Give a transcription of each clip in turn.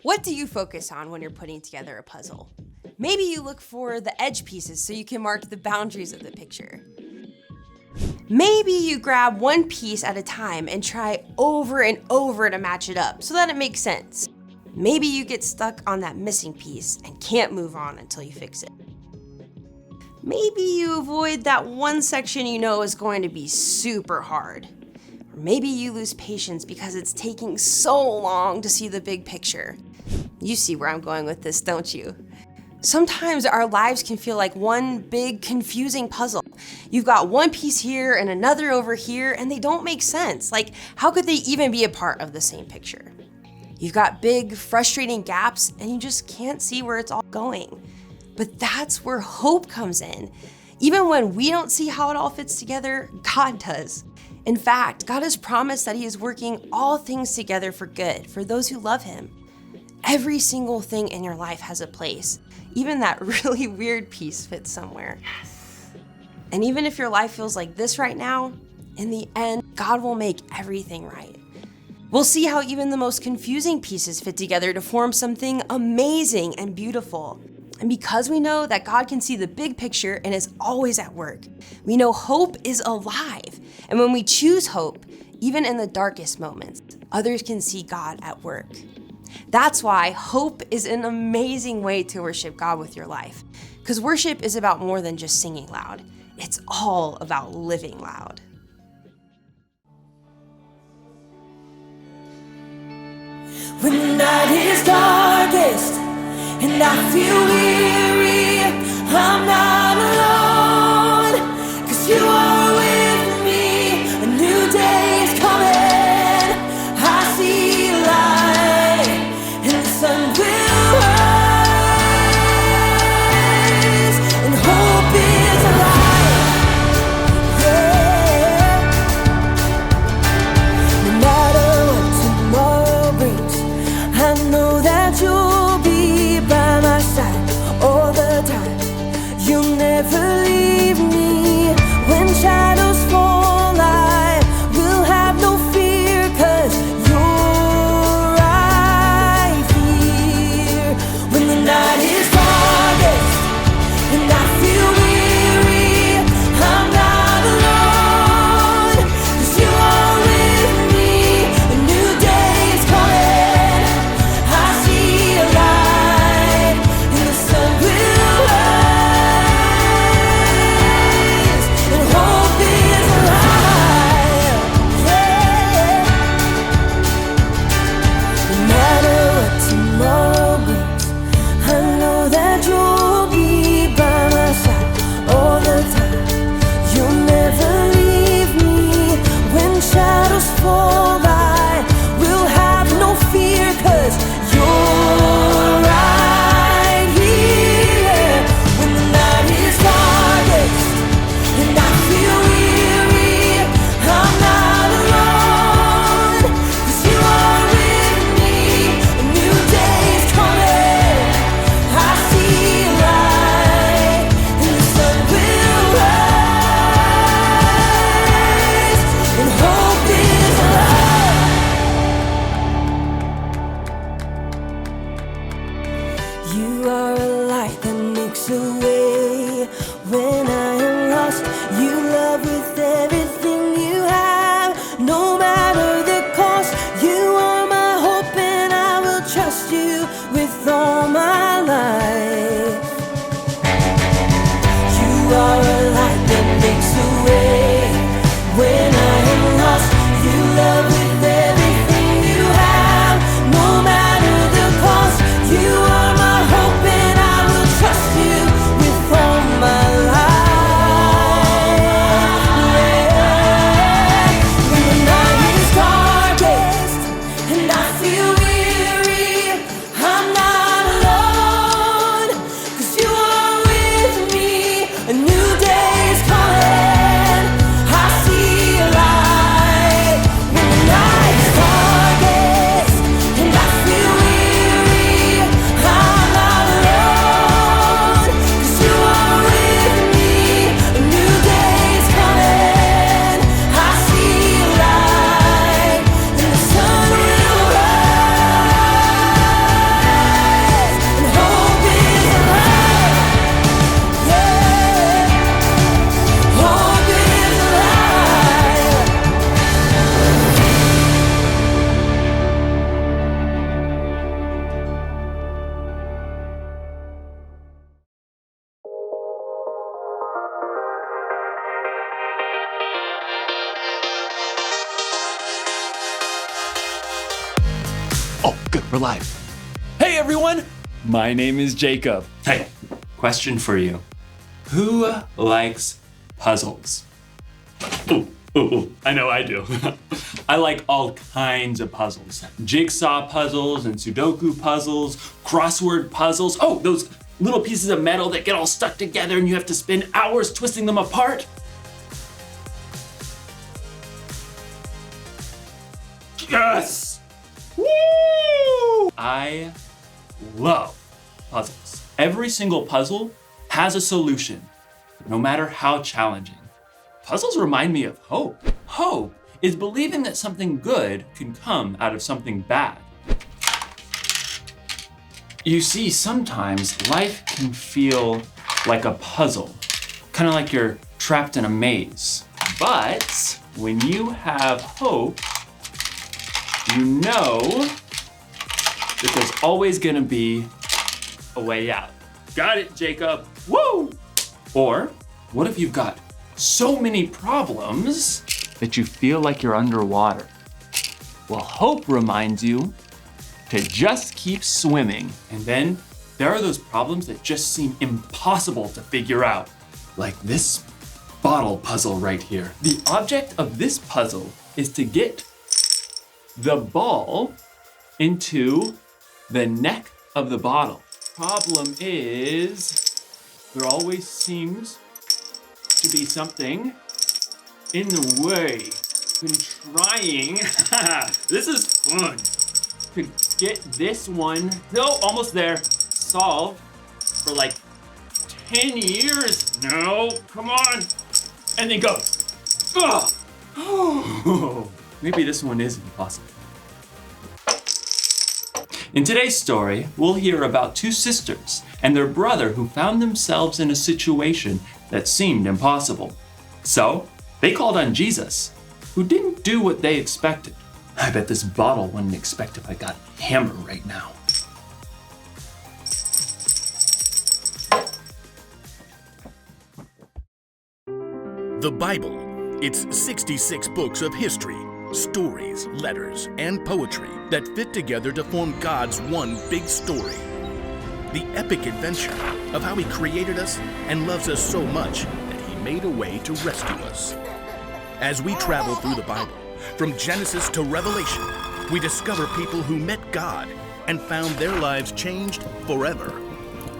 What do you focus on when you're putting together a puzzle? Maybe you look for the edge pieces so you can mark the boundaries of the picture. Maybe you grab one piece at a time and try over and over to match it up so that it makes sense. Maybe you get stuck on that missing piece and can't move on until you fix it. Maybe you avoid that one section you know is going to be super hard. Or maybe you lose patience because it's taking so long to see the big picture. You see where I'm going with this, don't you? Sometimes our lives can feel like one big confusing puzzle. You've got one piece here and another over here, and they don't make sense. Like, how could they even be a part of the same picture? You've got big, frustrating gaps, and you just can't see where it's all going. But that's where hope comes in. Even when we don't see how it all fits together, God does. In fact, God has promised that He is working all things together for good for those who love Him. Every single thing in your life has a place. Even that really weird piece fits somewhere. Yes. And even if your life feels like this right now, in the end, God will make everything right. We'll see how even the most confusing pieces fit together to form something amazing and beautiful. And because we know that God can see the big picture and is always at work, we know hope is alive. And when we choose hope, even in the darkest moments, others can see God at work. That's why hope is an amazing way to worship God with your life. Because worship is about more than just singing loud. It's all about living loud. When the night is darkest and I feel weary, I'm not alone, 'cause you are with me. A new day is coming, I see light, and the sun will rise, and hope is alive, yeah. No matter what tomorrow brings, I know that you'll be by my side all the time. You'll never Oh, good, we're live. Hey everyone, my name is Jacob. Hey, question for you. Who likes puzzles? Ooh, I know I do. I like all kinds of puzzles. Jigsaw puzzles and Sudoku puzzles, crossword puzzles. Oh, those little pieces of metal that get all stuck together and you have to spend hours twisting them apart. Yes! Woo! I love puzzles. Every single puzzle has a solution, no matter how challenging. Puzzles remind me of hope. Hope is believing that something good can come out of something bad. You see, sometimes life can feel like a puzzle, kind of like you're trapped in a maze. But when you have hope, you know that there's always gonna be a way out. Got it, Jacob. Woo! Or what if you've got so many problems that you feel like you're underwater? Well, hope reminds you to just keep swimming. And then there are those problems that just seem impossible to figure out, like this bottle puzzle right here. The object of this puzzle is to get the ball into the neck of the bottle. Problem is, there always seems to be something in the way. Been trying, this is fun, to get this one, no, almost there, solved for like 10 years. No, come on, and then go. Oh, maybe this one is impossible. In today's story, we'll hear about two sisters and their brother who found themselves in a situation that seemed impossible. So, they called on Jesus, who didn't do what they expected. I bet this bottle wouldn't expect if I got a hammer right now. The Bible. It's 66 books of history, stories, letters, and poetry that fit together to form God's one big story. The epic adventure of how He created us and loves us so much that He made a way to rescue us. As we travel through the Bible, from Genesis to Revelation, we discover people who met God and found their lives changed forever.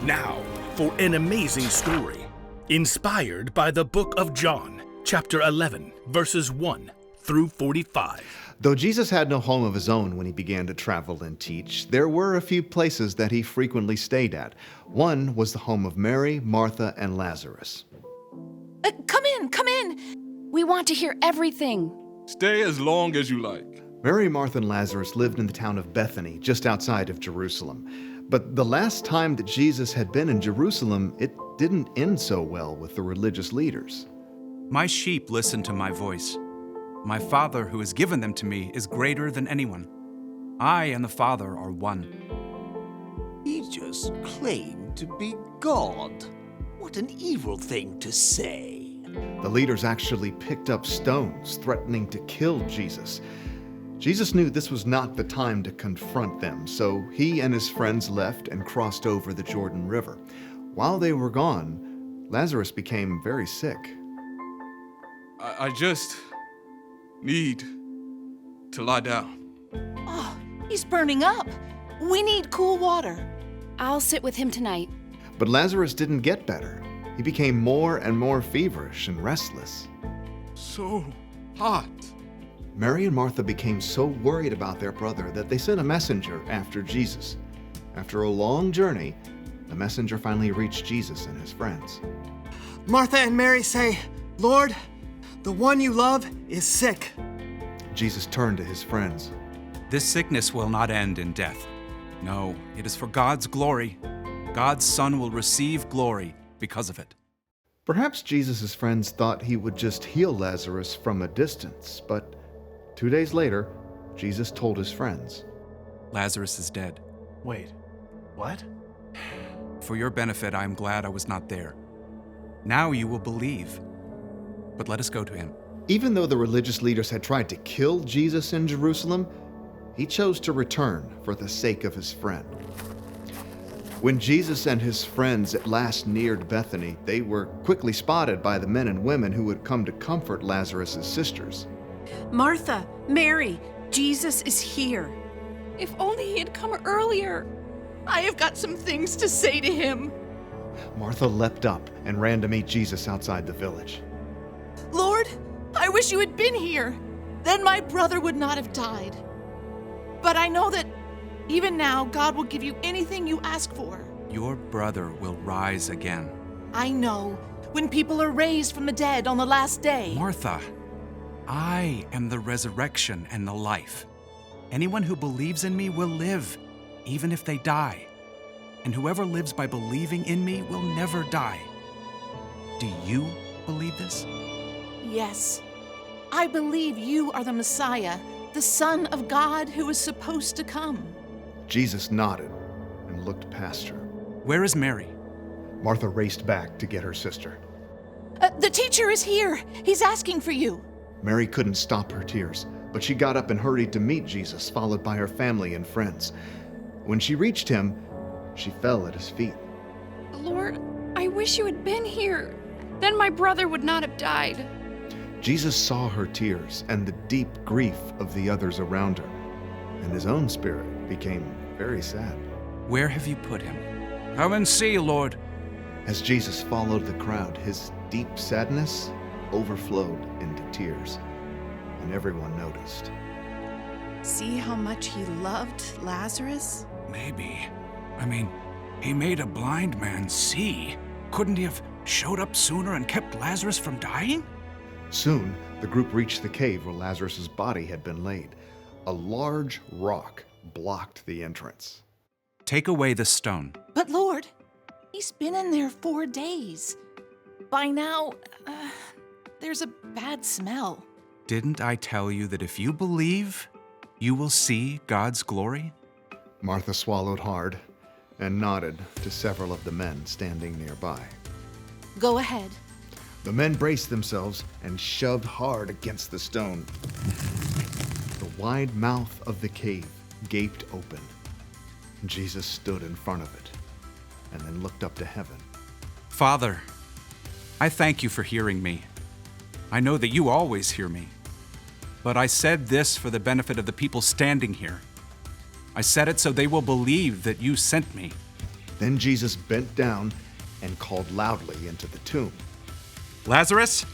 Now, for an amazing story, inspired by the book of John, chapter 11, verses 1 through 45. Though Jesus had no home of his own when he began to travel and teach, there were a few places that he frequently stayed at. One was the home of Mary, Martha, and Lazarus. Come in. We want to hear everything. Stay as long as you like. Mary, Martha, and Lazarus lived in the town of Bethany, just outside of Jerusalem. But the last time that Jesus had been in Jerusalem, it didn't end so well with the religious leaders. My sheep listen to my voice. My Father who has given them to me is greater than anyone. I and the Father are one. He just claimed to be God. What an evil thing to say. The leaders actually picked up stones, threatening to kill Jesus. Jesus knew this was not the time to confront them, so he and his friends left and crossed over the Jordan River. While they were gone, Lazarus became very sick. I just need to lie down. Oh, he's burning up. We need cool water. I'll sit with him tonight. But Lazarus didn't get better. He became more and more feverish and restless. So hot. Mary and Martha became so worried about their brother that they sent a messenger after Jesus. After a long journey, the messenger finally reached Jesus and his friends. Martha and Mary say, "Lord, the one you love is sick." Jesus turned to his friends. This sickness will not end in death. No, it is for God's glory. God's Son will receive glory because of it. Perhaps Jesus' friends thought he would just heal Lazarus from a distance, but 2 days later, Jesus told his friends, Lazarus is dead. Wait, what? For your benefit, I am glad I was not there. Now you will believe. But let us go to him. Even though the religious leaders had tried to kill Jesus in Jerusalem, he chose to return for the sake of his friend. When Jesus and his friends at last neared Bethany, they were quickly spotted by the men and women who had come to comfort Lazarus' sisters. Martha, Mary, Jesus is here. If only he had come earlier. I have got some things to say to him. Martha leapt up and ran to meet Jesus outside the village. Lord, I wish you had been here. Then my brother would not have died. But I know that even now, God will give you anything you ask for. Your brother will rise again. I know, when people are raised from the dead on the last day. Martha, I am the resurrection and the life. Anyone who believes in me will live, even if they die. And whoever lives by believing in me will never die. Do you believe this? Yes. I believe you are the Messiah, the Son of God who is supposed to come. Jesus nodded and looked past her. Where is Mary? Martha raced back to get her sister. The teacher is here. He's asking for you. Mary couldn't stop her tears, but she got up and hurried to meet Jesus, followed by her family and friends. When she reached him, she fell at his feet. Lord, I wish you had been here. Then my brother would not have died. Jesus saw her tears and the deep grief of the others around her, and his own spirit became very sad. Where have you put him? Come and see, Lord. As Jesus followed the crowd, his deep sadness overflowed into tears, and everyone noticed. See how much he loved Lazarus? Maybe. I mean, he made a blind man see. Couldn't he have showed up sooner and kept Lazarus from dying? Soon, the group reached the cave where Lazarus' body had been laid. A large rock blocked the entrance. Take away the stone. But Lord, he's been in there 4 days. By now, there's a bad smell. Didn't I tell you that if you believe, you will see God's glory? Martha swallowed hard and nodded to several of the men standing nearby. Go ahead. The men braced themselves and shoved hard against the stone. The wide mouth of the cave gaped open. Jesus stood in front of it and then looked up to heaven. Father, I thank you for hearing me. I know that you always hear me. But I said this for the benefit of the people standing here. I said it so they will believe that you sent me. Then Jesus bent down and called loudly into the tomb. Lazarus,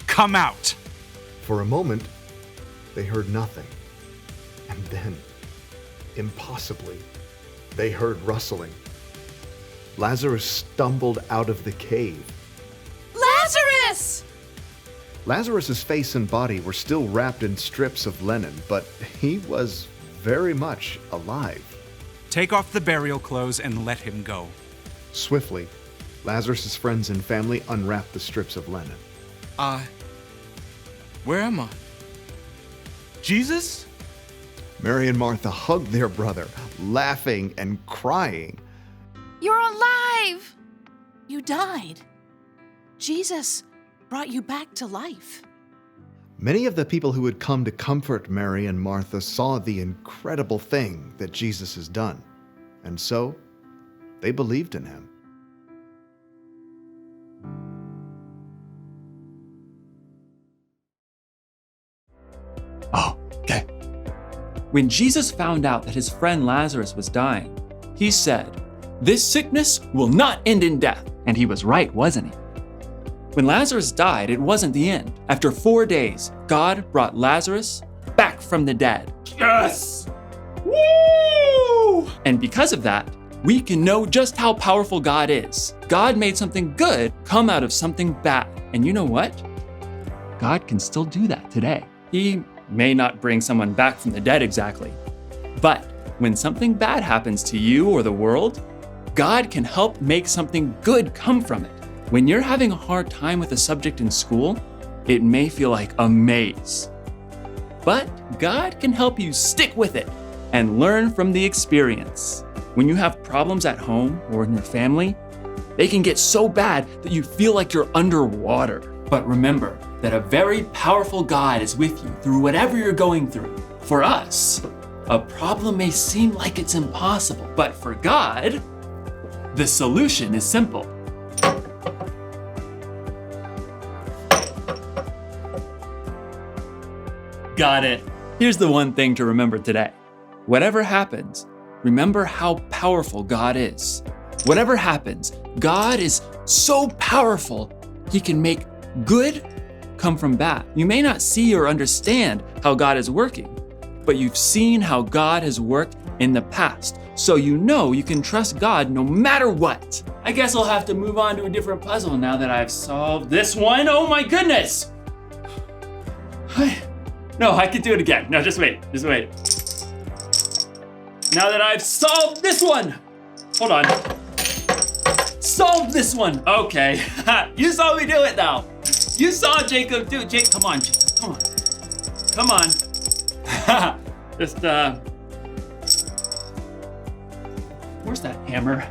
come out! For a moment, they heard nothing. And then, impossibly, they heard rustling. Lazarus stumbled out of the cave. Lazarus! Lazarus' face and body were still wrapped in strips of linen, but he was very much alive. Take off the burial clothes and let him go. Swiftly, Lazarus' friends and family unwrapped the strips of linen. Where am I? Jesus? Mary and Martha hugged their brother, laughing and crying. You're alive! You died. Jesus brought you back to life. Many of the people who had come to comfort Mary and Martha saw the incredible thing that Jesus has done, and so they believed in him. Oh, okay. When Jesus found out that his friend Lazarus was dying, he said, "This sickness will not end in death." And he was right, wasn't he? When Lazarus died, it wasn't the end. After 4 days, God brought Lazarus back from the dead. Yes! Woo! And because of that, we can know just how powerful God is. God made something good come out of something bad. And you know what? God can still do that today. He may not bring someone back from the dead exactly, but when something bad happens to you or the world, God can help make something good come from it. When you're having a hard time with a subject in school, it may feel like a maze. But God can help you stick with it and learn from the experience. When you have problems at home or in your family, they can get so bad that you feel like you're underwater. But remember that a very powerful God is with you through whatever you're going through. For us, a problem may seem like it's impossible, but for God, the solution is simple. Got it. Here's the one thing to remember today. Whatever happens, remember how powerful God is. Whatever happens, God is so powerful, He can make good come from bad. You may not see or understand how God is working, but you've seen how God has worked in the past. So you know you can trust God no matter what. I guess I'll have to move on to a different puzzle now that I've solved this one. Oh my goodness! No, I can do it again. No, just wait. Now that I've solved this one. Hold on. Solved this one. Okay. You saw me do it now. You saw Jacob do it. Jake, come on, Jacob. Come on. Just, where's that hammer?